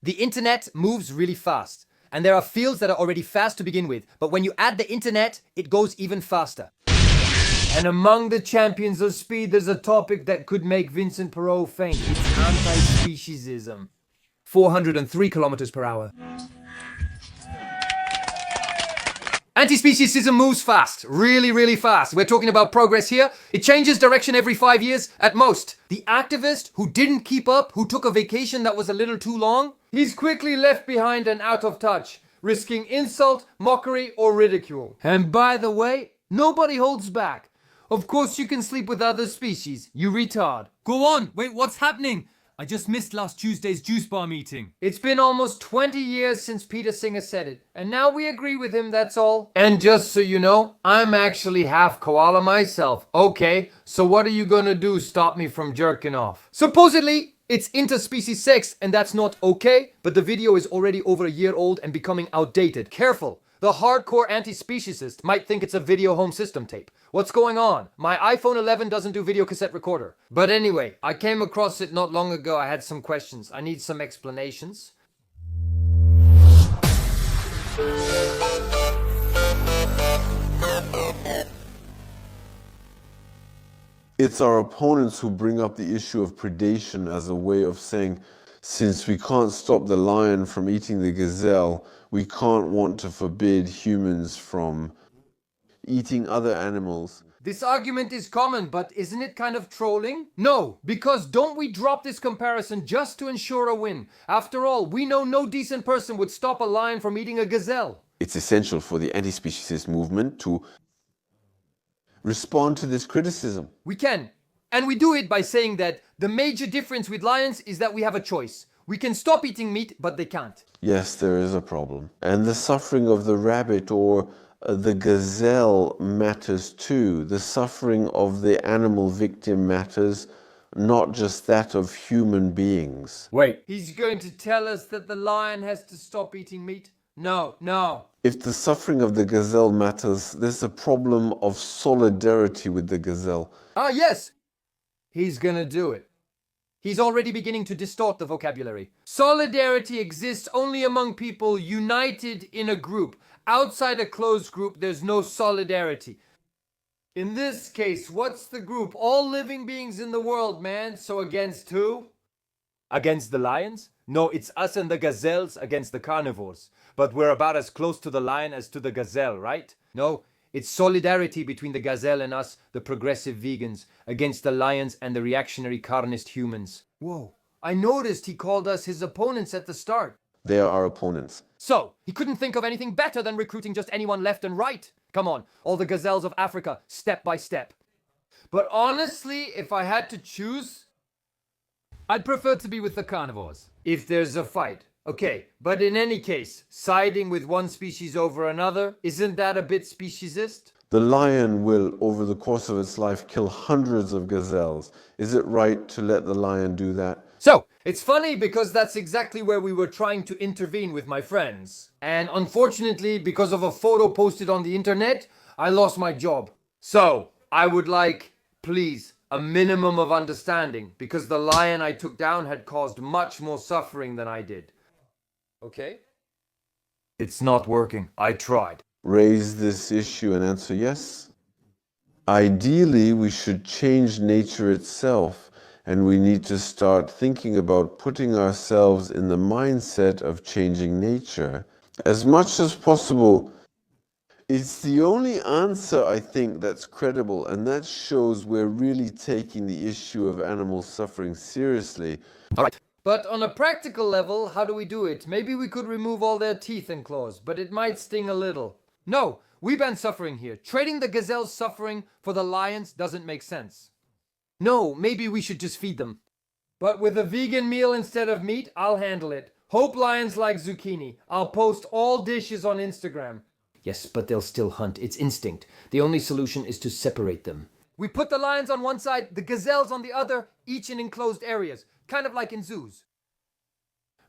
The internet moves really fast, and there are fields that are already fast to begin with, but when you add the internet, it goes even faster. And among the champions of speed, there's a topic that could make Vincent Perot faint. It's anti-speciesism. 403 kilometers per hour. Antispeciesism moves fast, really fast. We're talking about progress here. It changes direction every 5 years at most. The activist who didn't keep up, who took a vacation that was a little too long, he's quickly left behind and out of touch, risking insult, mockery, or ridicule. And by the way, nobody holds back. Of course you can sleep with other species, you retard. Go on, wait, what's happening? I just missed last Tuesday's juice bar meeting. It's been almost 20 years since Peter Singer said it, and now we agree with him, that's all. And just so you know, I'm actually half koala myself. Okay, so what are you gonna do, stop me from jerking off? Supposedly, it's interspecies sex, and that's not okay, but the video is already over a year old and becoming outdated. Careful, the hardcore anti-speciesist might think it's a video home system tape. What's going on? My iPhone 11 doesn't do video cassette recorder. But anyway, I came across it not long ago. I had some questions. I need some explanations. It's our opponents who bring up the issue of predation as a way of saying, since we can't stop the lion from eating the gazelle, we can't want to forbid humans from eating other animals. This argument is common, but isn't it kind of trolling? No, because don't we drop this comparison just to ensure a win? After all, we know no decent person would stop a lion from eating a gazelle. It's essential for the anti-speciesist movement to respond to this criticism. We can. And we do it by saying that the major difference with lions is that we have a choice. We can stop eating meat, but they can't. Yes, there is a problem. And the suffering of the rabbit or the gazelle matters too. The suffering of the animal victim matters, not just that of human beings. Wait, he's going to tell us that the lion has to stop eating meat? No. If the suffering of the gazelle matters, there's a problem of solidarity with the gazelle. Ah, yes! He's gonna do it. He's already beginning to distort the vocabulary. Solidarity exists only among people united in a group. Outside a closed group, there's no solidarity. In this case, what's the group? All living beings in the world, man. So against who? Against the lions? No, it's us and the gazelles against the carnivores. But we're about as close to the lion as to the gazelle, right? No, it's solidarity between the gazelle and us, the progressive vegans, against the lions and the reactionary carnist humans. Whoa, I noticed he called us his opponents at the start. They are our opponents. So, he couldn't think of anything better than recruiting just anyone left and right. Come on, all the gazelles of Africa, step by step. But honestly, if I had to choose, I'd prefer to be with the carnivores. if there's a fight. Okay, but in any case, siding with one species over another, isn't that a bit speciesist? The lion will, over the course of its life, kill hundreds of gazelles. Is it right to let the lion do that? So, it's funny because that's exactly where we were trying to intervene with my friends. And unfortunately, because of a photo posted on the internet, I lost my job. So, I would like, please, a minimum of understanding, because the lion I took down had caused much more suffering than I did. Okay? It's not working. I tried. Raise this issue and answer yes? Ideally, we should change nature itself, and we need to start thinking about putting ourselves in the mindset of changing nature. As much as possible, it's the only answer, I think, that's credible, and that shows we're really taking the issue of animal suffering seriously. All right. But on a practical level, how do we do it? Maybe we could remove all their teeth and claws, but it might sting a little. No, we ban suffering here. Trading the gazelle's suffering for the lions doesn't make sense. No, maybe we should just feed them. But with a vegan meal instead of meat, I'll handle it. Hope lions like zucchini. I'll post all dishes on Instagram. Yes, but they'll still hunt. It's instinct. The only solution is to separate them. We put the lions on one side, the gazelles on the other, each in enclosed areas. Kind of like in zoos.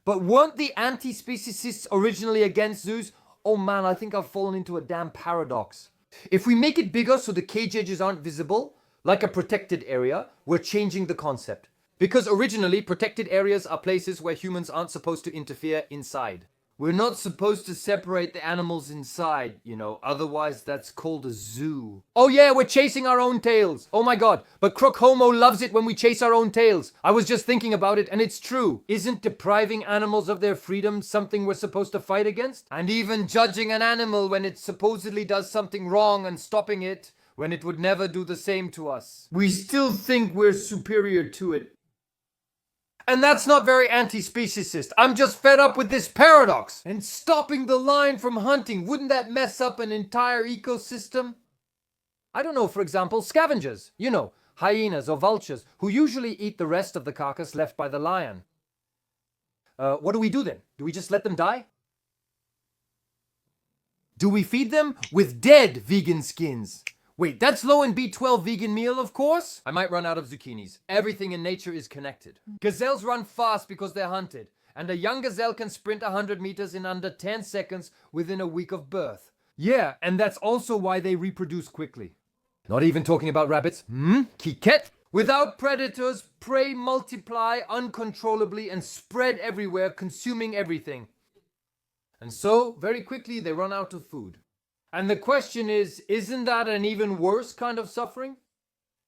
But weren't the anti-speciesists originally against zoos? Oh man, I think I've fallen into a damn paradox. If we make it bigger so the cage edges aren't visible, like a protected area, we're changing the concept. Because originally, protected areas are places where humans aren't supposed to interfere inside. We're not supposed to separate the animals inside, otherwise that's called a zoo. Oh yeah, we're chasing our own tails. Oh my god, but Crook Homo loves it when we chase our own tails. I was just thinking about it and it's true. Isn't depriving animals of their freedom something we're supposed to fight against? And even judging an animal when it supposedly does something wrong and stopping it when it would never do the same to us. We still think we're superior to it. And that's not very anti-speciesist. I'm just fed up with this paradox. And stopping the lion from hunting, wouldn't that mess up an entire ecosystem? I don't know, for example, scavengers. Hyenas or vultures, who usually eat the rest of the carcass left by the lion. What do we do then? Do we just let them die? Do we feed them with dead vegan skins? Wait, that's low in B12 vegan meal, of course? I might run out of zucchinis. Everything in nature is connected. Gazelles run fast because they're hunted. And a young gazelle can sprint 100 meters in under 10 seconds within a week of birth. Yeah, and that's also why they reproduce quickly. Not even talking about rabbits. Kiket? Without predators, prey multiply uncontrollably and spread everywhere, consuming everything. And so, very quickly, they run out of food. And the question is, isn't that an even worse kind of suffering?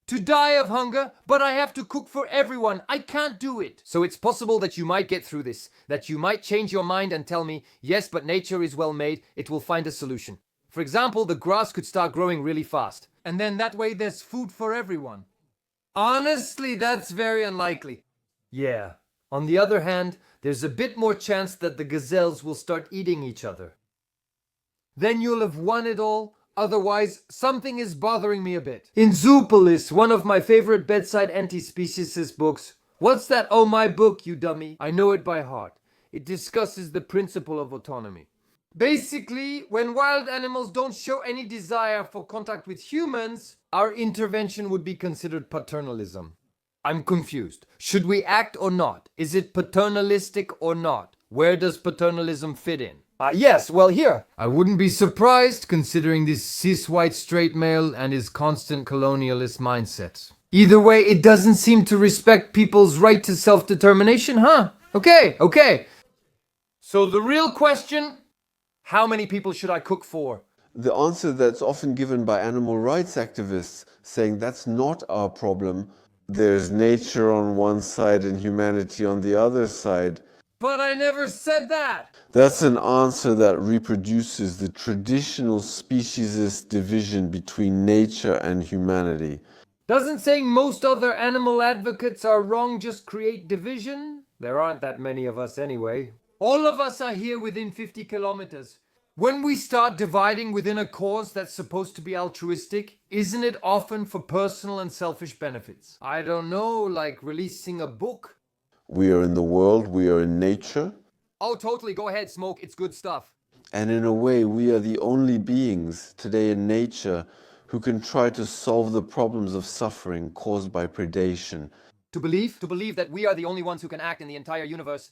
To die of hunger, but I have to cook for everyone. I can't do it. So it's possible that you might get through this, that you might change your mind and tell me, yes, but nature is well made, it will find a solution. For example, the grass could start growing really fast. And then that way there's food for everyone. Honestly, that's very unlikely. Yeah. On the other hand, there's a bit more chance that the gazelles will start eating each other. Then you'll have won it all. Otherwise, something is bothering me a bit. In Zoopolis, one of my favorite bedside anti-speciesist books. What's that? Oh, my book, you dummy. I know it by heart. It discusses the principle of autonomy. Basically, when wild animals don't show any desire for contact with humans, our intervention would be considered paternalism. I'm confused. Should we act or not? Is it paternalistic or not? Where does paternalism fit in? Yes, well, here. I wouldn't be surprised considering this cis-white straight male and his constant colonialist mindset. Either way, it doesn't seem to respect people's right to self-determination, huh? Okay. So the real question, how many people should I cook for? The answer that's often given by animal rights activists, saying that's not our problem, there's nature on one side and humanity on the other side. But I never said that! That's an answer that reproduces the traditional speciesist division between nature and humanity. Doesn't saying most other animal advocates are wrong just create division? There aren't that many of us anyway. All of us are here within 50 kilometers. When we start dividing within a cause that's supposed to be altruistic, isn't it often for personal and selfish benefits? I don't know, like releasing a book? We are in the world, we are in nature. Oh, totally. Go ahead, Smoke. It's good stuff. And in a way, we are the only beings today in nature who can try to solve the problems of suffering caused by predation. To believe that we are the only ones who can act in the entire universe,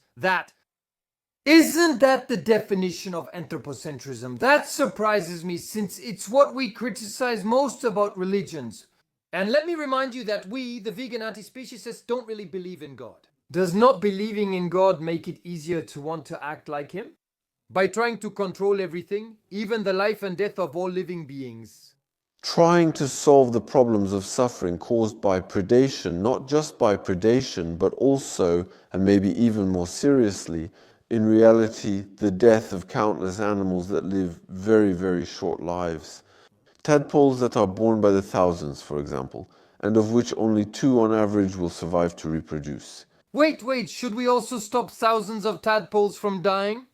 isn't that the definition of anthropocentrism? That surprises me since it's what we criticize most about religions. And let me remind you that we, the vegan anti-speciesists, don't really believe in God. Does not believing in God make it easier to want to act like him? By trying to control everything, even the life and death of all living beings. Trying to solve the problems of suffering caused by predation, not just by predation, but also, and maybe even more seriously, in reality, the death of countless animals that live very, very short lives. Tadpoles that are born by the thousands, for example, and of which only 2 on average will survive to reproduce. Wait, should we also stop thousands of tadpoles from dying?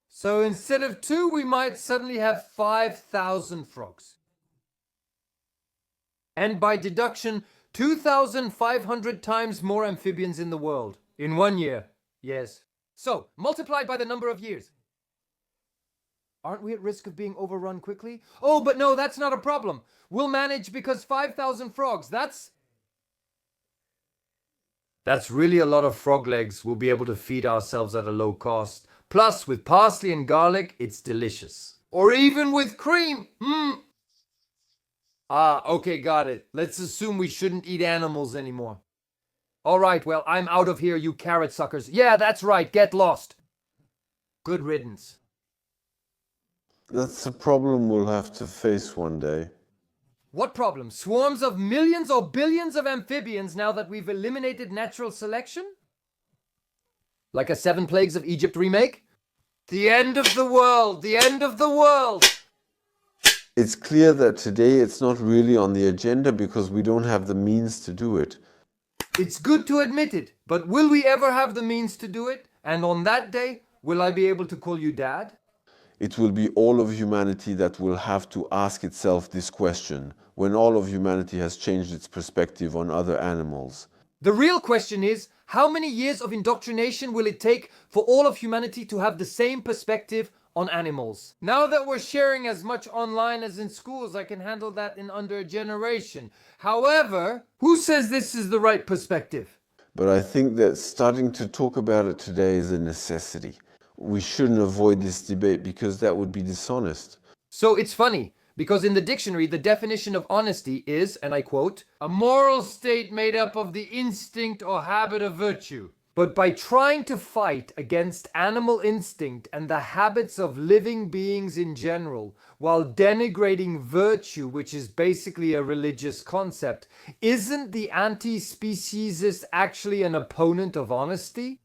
So instead of 2, we might suddenly have 5,000 frogs. And by deduction, 2,500 times more amphibians in the world. In 1 year, yes. So, multiplied by the number of years. Aren't we at risk of being overrun quickly? Oh, but no, that's not a problem. We'll manage because 5,000 frogs, that's really a lot of frog legs we'll be able to feed ourselves at a low cost. Plus, with parsley and garlic, it's delicious. Or even with cream. Okay, got it. Let's assume we shouldn't eat animals anymore. All right, well, I'm out of here, you carrot suckers. Yeah, that's right, get lost. Good riddance. That's a problem we'll have to face one day. What problem? Swarms of millions or billions of amphibians now that we've eliminated natural selection? Like a Seven Plagues of Egypt remake? The end of the world! The end of the world! It's clear that today it's not really on the agenda because we don't have the means to do it. It's good to admit it, but will we ever have the means to do it? And on that day, will I be able to call you Dad? It will be all of humanity that will have to ask itself this question when all of humanity has changed its perspective on other animals. The real question is, how many years of indoctrination will it take for all of humanity to have the same perspective on animals? Now that we're sharing as much online as in schools, I can handle that in under a generation. However, who says this is the right perspective? But I think that starting to talk about it today is a necessity. We shouldn't avoid this debate because that would be dishonest. So it's funny, because in the dictionary, the definition of honesty is, and I quote, a moral state made up of the instinct or habit of virtue. But by trying to fight against animal instinct and the habits of living beings in general, while denigrating virtue, which is basically a religious concept, isn't the anti-speciesist actually an opponent of honesty?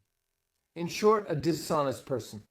In short, a dishonest person.